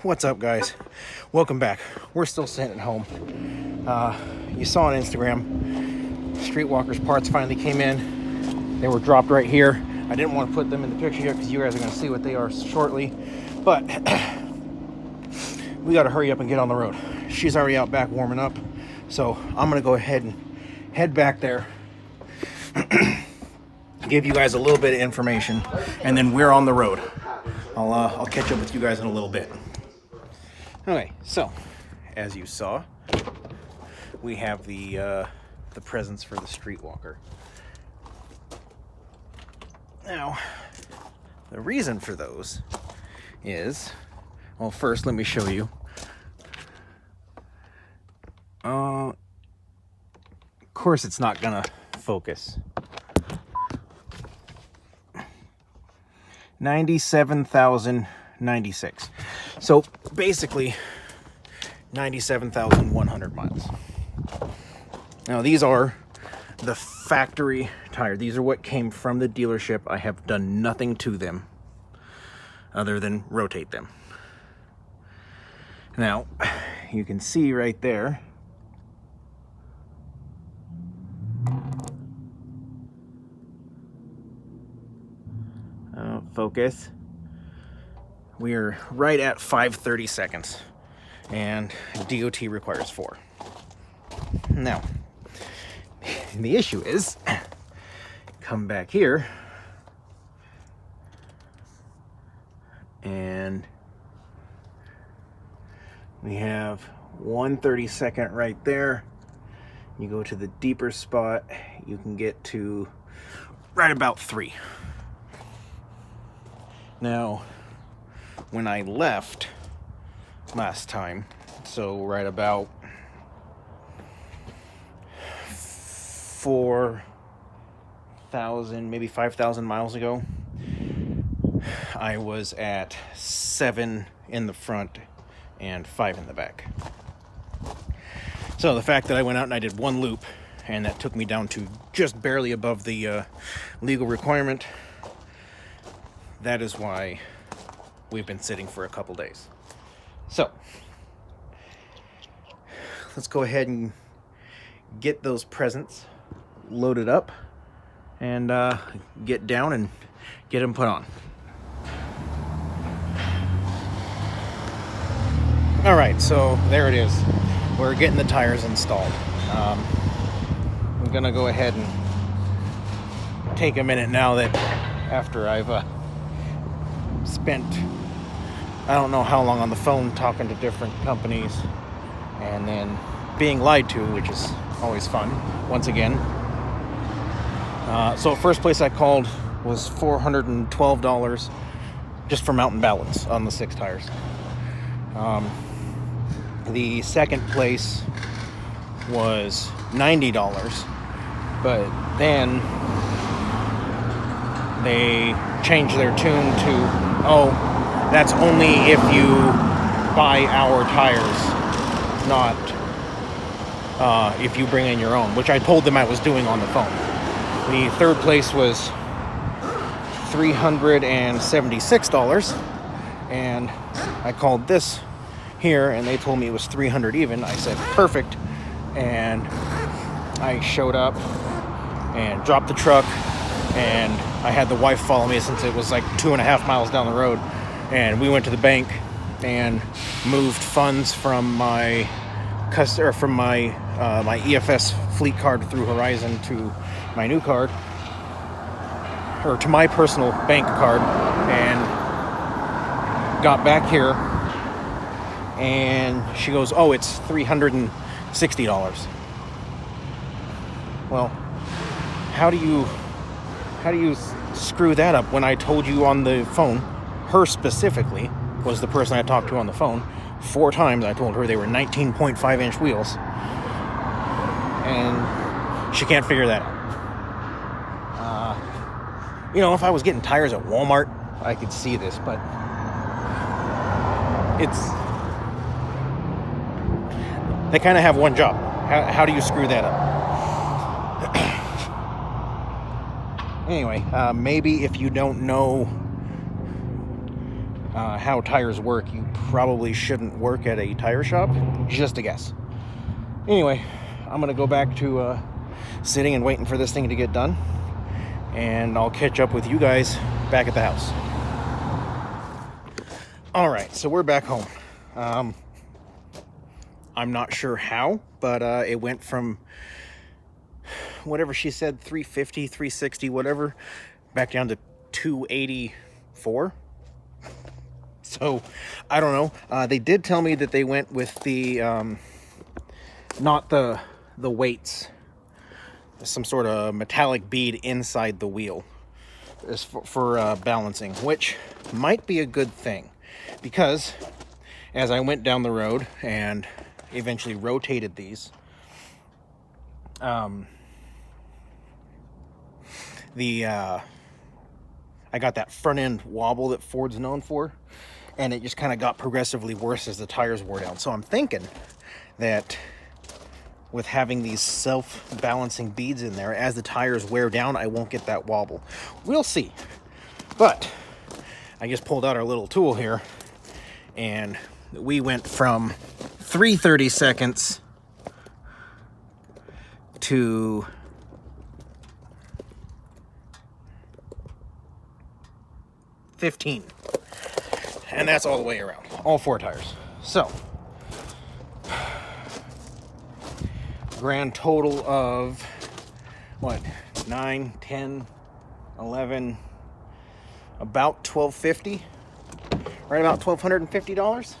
What's up, guys? Welcome back. We're still sitting at home. You saw on Instagram, Streetwalker's parts finally came in. They were dropped right here. I didn't want to put them in the picture here because you guys are going to see what they are shortly. But we got to hurry up and get on the road. She's already out back warming up. So I'm going to go ahead and head back there. Give you guys a little bit of information. And then we're on the road. I'll catch up with you guys in a little bit. Okay, so as you saw, we have the presents for the Streetwalker. Now, the reason for those is, well, first let me show you. Of course, it's not gonna focus. 97,096. So basically 97,100 miles. Now these are the factory tire. These are what came from the dealership. I have done nothing to them other than rotate them. Now you can see right there, focus, we're right at 530 seconds and DOT requires 4. Now the issue is, come back here and we have 1/32 right there. You go to the deeper spot, you can get to right about 3. Now, when I left last time, so right about 4,000, maybe 5,000 miles ago, I was at 7 in the front and 5 in the back. So the fact that I went out and I did one loop and that took me down to just barely above the legal requirement, that is why we've been sitting for a couple days. So let's go ahead and get those presents loaded up and get down and get them put on. All right, so there it is. We're getting the tires installed. I'm gonna go ahead and take a minute now that after I've spent I don't know how long on the phone talking to different companies and then being lied to, which is always fun once again. So first place I called was $412 just for mountain balance on the 6 tires. The second place was $90, but then they changed their tune to, oh, that's only if you buy our tires, not if you bring in your own, which I told them I was doing on the phone. The third place was $376, and I called this here and they told me it was $300 even. I said perfect, and I showed up and dropped the truck, and I had the wife follow me since it was like 2.5 miles down the road, and we went to the bank and moved funds from my my EFS fleet card through Horizon to my new card, or to my personal bank card, and got back here, and she goes, oh, it's $360. Well, how do you screw that up when I told you on the phone, her specifically was the person I talked to on the phone 4 times. I told her they were 19.5 inch wheels, and she can't figure that out. If I was getting tires at Walmart, I could see this, but they kind of have one job. How do you screw that up? Anyway, maybe if you don't know how tires work, you probably shouldn't work at a tire shop. Just a guess. Anyway, I'm gonna go back to sitting and waiting for this thing to get done, and I'll catch up with you guys back at the house. All right, so we're back home. I'm not sure how, but it went from whatever she said, 350, 360, whatever, back down to 284. So I don't know. They did tell me that they went with the not the weights, some sort of metallic bead inside the wheel is for balancing, which might be a good thing, because as I went down the road and eventually rotated these, I got that front end wobble that Ford's known for, and it just kind of got progressively worse as the tires wore down. So I'm thinking that with having these self-balancing beads in there, as the tires wear down, I won't get that wobble. We'll see. But I just pulled out our little tool here, and we went from 3/30 seconds to 15. And that's all the way around, all 4 tires. So, grand total of, what, 9, 10, 11, about $1,250, right about $1,250.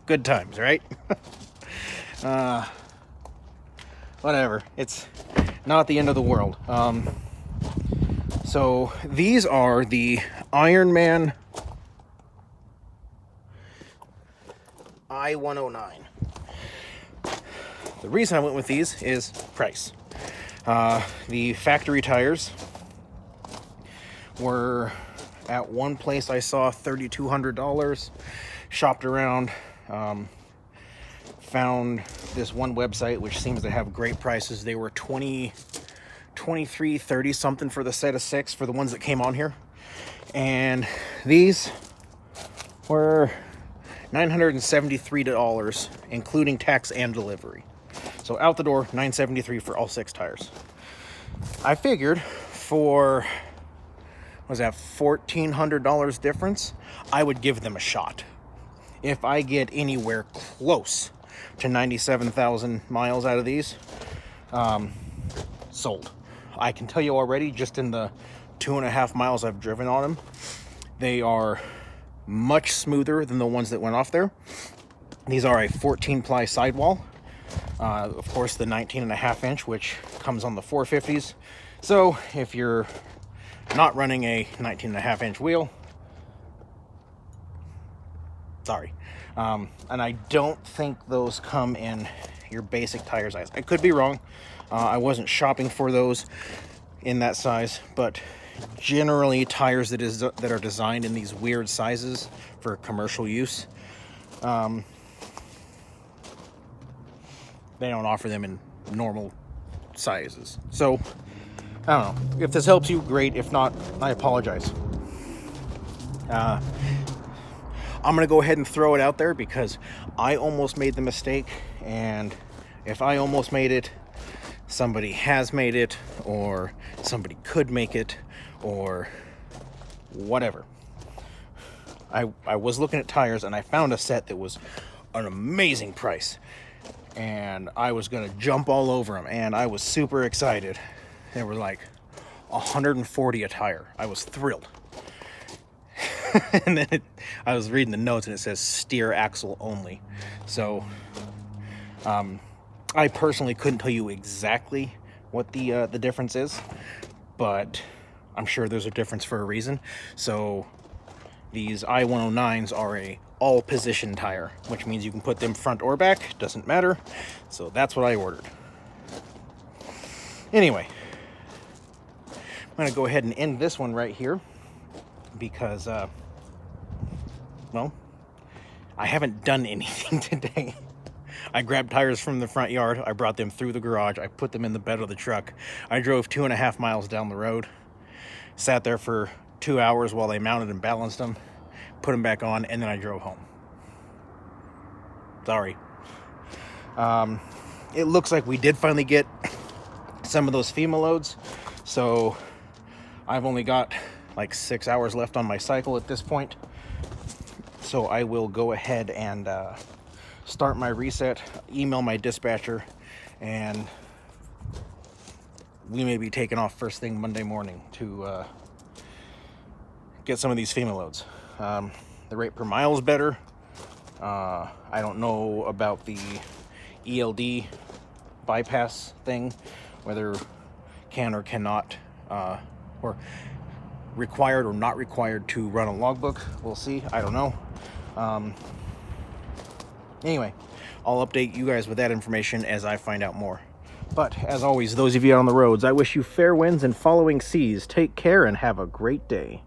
Good times, right? Whatever, it's not the end of the world. So these are the Ironman I-109. The reason I went with these is price. The factory tires were, at one place I saw $3,200. Shopped around, found this one website which seems to have great prices. They were 23, 30 something for the set of 6 for the ones that came on here, and these were $973, including tax and delivery. So out the door, $973 for all 6 tires. I figured for, was that $1,400 difference, I would give them a shot. If I get anywhere close to 97,000 miles out of these, sold. I can tell you already, just in the 2.5 miles I've driven on them, they are much smoother than the ones that went off there. These are a 14-ply sidewall. Of course, the 19.5 inch, which comes on the 450s. So if you're not running a 19.5 inch wheel, sorry. And I don't think those come in your basic tire size. I could be wrong. I wasn't shopping for those in that size, but generally tires that are designed in these weird sizes for commercial use, they don't offer them in normal sizes. So I don't know. If this helps you, great. If not, I apologize. I'm gonna go ahead and throw it out there because I almost made the mistake, and if I almost made it, somebody has made it, or somebody could make it, or whatever. I was looking at tires and I found a set that was an amazing price, and I was gonna jump all over them, and I was super excited. They were like $140 a tire. I was thrilled. And then I was reading the notes and it says steer axle only. So I personally couldn't tell you exactly what the difference is, but I'm sure there's a difference for a reason. So these I-109s are a all position tire, which means you can put them front or back, doesn't matter. So that's what I ordered. Anyway, I'm gonna go ahead and end this one right here because well, I haven't done anything today. I grabbed tires from the front yard, I brought them through the garage, I put them in the bed of the truck, I drove 2.5 miles down the road, sat there for 2 hours while they mounted and balanced them, put them back on, and then I drove home. Sorry. It looks like we did finally get some of those FEMA loads, so I've only got like 6 hours left on my cycle at this point. So I will go ahead and start my reset, email my dispatcher, and we may be taking off first thing Monday morning to get some of these FEMA loads. The rate per mile is better. I don't know about the ELD bypass thing, whether can or cannot, or required or not required to run a logbook. We'll see. I don't know. Anyway, I'll update you guys with that information as I find out more. But as always, those of you out on the roads, I wish you fair winds and following seas. Take care and have a great day.